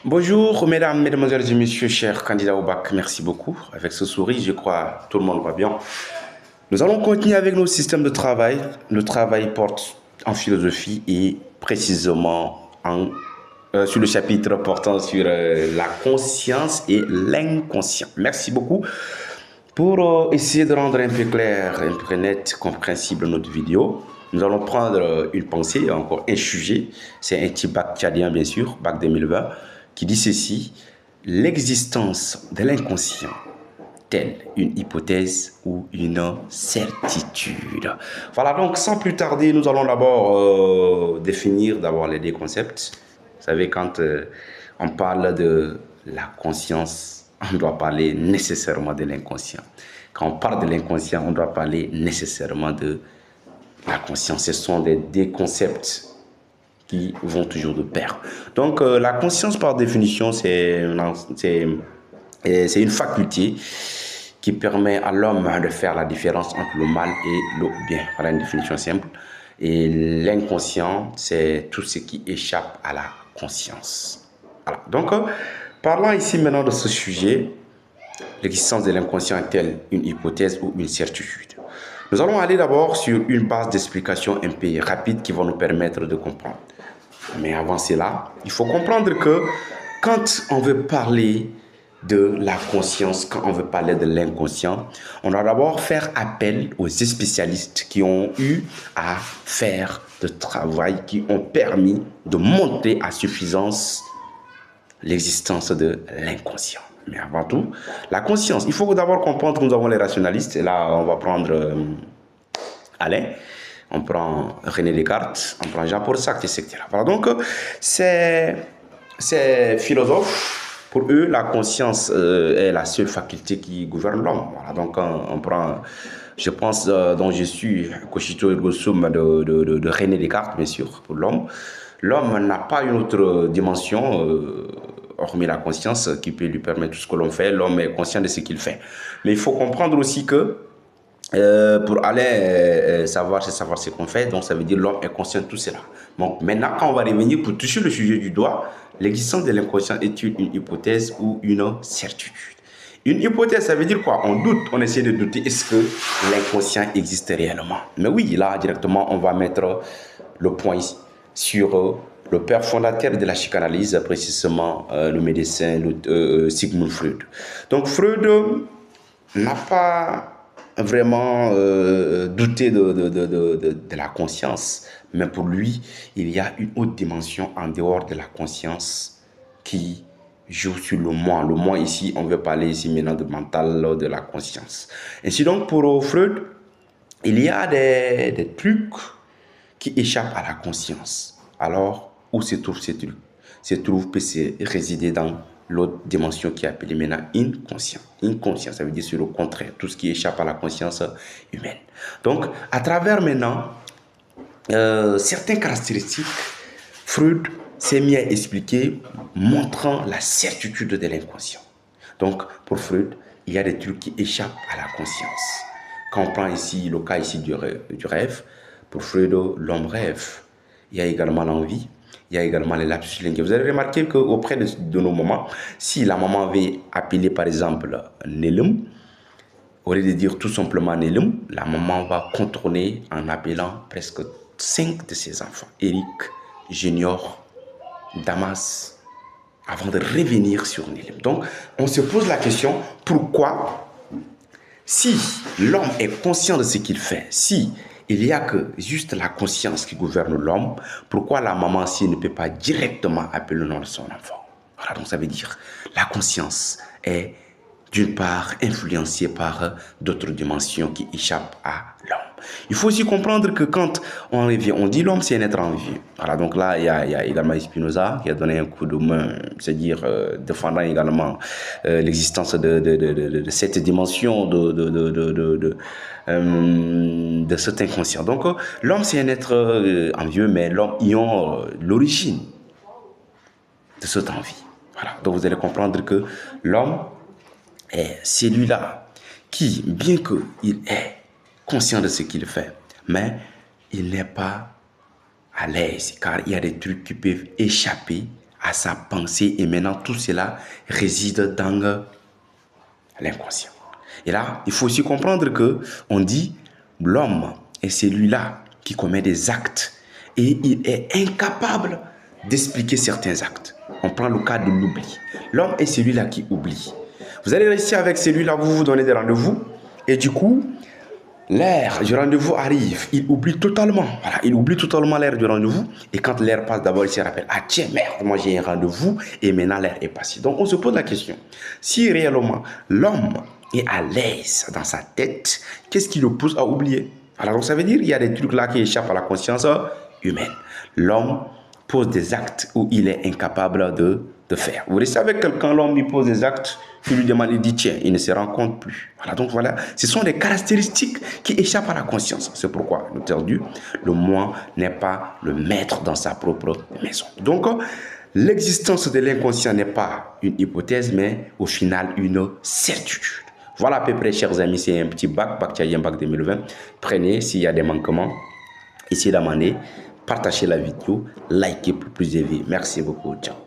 Bonjour, mesdames, mesdemoiselles et messieurs, chers candidats au bac, merci beaucoup. Avec ce sourire, je crois, tout le monde va bien. Nous allons continuer avec nos systèmes de travail. Le travail porte en philosophie et précisément sur le chapitre portant sur la conscience et l'inconscient. Merci beaucoup pour essayer de rendre un peu clair, un peu net, compréhensible notre vidéo. Nous allons prendre une pensée, encore un sujet. C'est un petit bac tchadien, bien sûr, bac 2020, qui dit ceci: l'existence de l'inconscient, telle une hypothèse ou une certitude. Voilà, donc sans plus tarder, nous allons d'abord définir d'abord les deux concepts. Vous savez, quand on parle de la conscience, on doit parler nécessairement de l'inconscient. Quand on parle de l'inconscient, on doit parler nécessairement de la conscience. Ce sont des concepts qui vont toujours de pair. Donc, la conscience, par définition, c'est une faculté qui permet à l'homme de faire la différence entre le mal et le bien. Voilà une définition simple. Et l'inconscient, c'est tout ce qui échappe à la conscience. Voilà. Donc, parlant ici maintenant de ce sujet, l'existence de l'inconscient est-elle une hypothèse ou une certitude? Nous allons aller d'abord sur une base d'explication un peu rapide qui va nous permettre de comprendre. Mais avant cela, il faut comprendre que quand on veut parler de la conscience, quand on veut parler de l'inconscient, on doit d'abord faire appel aux spécialistes qui ont eu à faire de travail, qui ont permis de montrer à suffisance l'existence de l'inconscient. Mais avant tout, la conscience. Il faut d'abord comprendre que nous avons les rationalistes. Et là, on va prendre Alain, on prend René Descartes, on prend Jean-Paul Sartre, etc. Voilà, donc, ces philosophes, pour eux, la conscience est la seule faculté qui gouverne l'homme. Voilà, donc, on prend, je pense, dont je suis Cogito ergo sum de René Descartes, bien sûr, pour l'homme. L'homme n'a pas une autre dimension, hormis la conscience, qui peut lui permettre tout ce que l'on fait. L'homme est conscient de ce qu'il fait. Mais il faut comprendre aussi que pour aller savoir, c'est savoir ce qu'on fait. Donc, ça veut dire l'homme est conscient de tout cela. Donc, maintenant, quand on va revenir pour toucher le sujet du doigt, l'existence de l'inconscient est-il une hypothèse ou une certitude? Une hypothèse, ça veut dire quoi? On doute, on essaie de douter. Est-ce que l'inconscient existe réellement? Mais oui, là, directement, on va mettre le point sur le père fondateur de la psychanalyse, précisément le médecin Sigmund Freud. Donc, Freud n'a pas vraiment douté de la conscience, mais pour lui, il y a une autre dimension en dehors de la conscience qui joue sur le moi. Le moi ici, on veut parler ici maintenant de mental, de la conscience. Ainsi donc, pour Freud, il y a des trucs qui échappent à la conscience. Alors, où se trouvent ces trucs? Se trouve peut se résider dans l'autre dimension qui est appelée maintenant inconscient. Inconscient, ça veut dire sur le contraire, tout ce qui échappe à la conscience humaine. Donc, à travers maintenant certaines caractéristiques, Freud s'est mis à expliquer, montrant la certitude de l'inconscient. Donc, pour Freud, il y a des trucs qui échappent à la conscience. Quand on prend ici le cas ici du rêve, pour Freud, l'homme rêve. Il y a également l'envie, il y a également les lapsus linguistes. Vous avez remarqué qu'auprès de nos mamans, si la maman avait appelé par exemple Nelum, au lieu de dire tout simplement Nelum, la maman va contourner en appelant presque 5 de ses enfants. Eric, Junior, Damas, avant de revenir sur Nelum. Donc, on se pose la question, pourquoi, si l'homme est conscient de ce qu'il fait, si il n'y a que juste la conscience qui gouverne l'homme, pourquoi la maman, si elle ne peut pas directement appeler le nom de son enfant? Voilà, donc ça veut dire la conscience est d'une part influencée par d'autres dimensions qui échappent à l'homme. Il faut aussi comprendre que quand on revient, on dit l'homme c'est un être en vie. Voilà, donc là, il y a également Spinoza qui a donné un coup de main, c'est-à-dire défendant également l'existence de cette dimension de cet inconscient. Donc, l'homme c'est un être envieux, mais l'homme ignore l'origine de cette envie. Voilà, donc vous allez comprendre que l'homme est celui-là qui, bien qu'il est conscient de ce qu'il fait, mais il n'est pas à l'aise, car il y a des trucs qui peuvent échapper à sa pensée et maintenant tout cela réside dans l'inconscient. Et là, il faut aussi comprendre que on dit l'homme est celui-là qui commet des actes et il est incapable d'expliquer certains actes. On prend le cas de l'oubli. L'homme est celui-là qui oublie. Vous allez rester avec celui-là, vous vous donnez des rendez-vous et du coup, l'heure du rendez-vous arrive, il oublie totalement. Voilà, il oublie totalement l'heure du rendez-vous. Et quand l'heure passe, d'abord, il se rappelle, ah tiens, merde, moi j'ai un rendez-vous et maintenant l'heure est passée. Donc on se pose la question, si réellement l'homme est à l'aise dans sa tête, qu'est-ce qui le pousse à oublier? Alors donc ça veut dire qu'il y a des trucs là qui échappent à la conscience humaine. L'homme pose des actes où il est incapable de faire. Vous restez avec quelqu'un, l'homme lui pose des actes, il lui demande, il dit tiens, il ne se rend compte plus. Voilà, donc voilà, ce sont des caractéristiques qui échappent à la conscience. C'est pourquoi, entendu, le moi n'est pas le maître dans sa propre maison. Donc, l'existence de l'inconscient n'est pas une hypothèse, mais au final une certitude. Voilà à peu près, chers amis, c'est un petit bac Tchadien bac 2020. Prenez, s'il y a des manquements, essayez d'amender, partagez la vidéo, likez pour plus de vie. Merci beaucoup, ciao.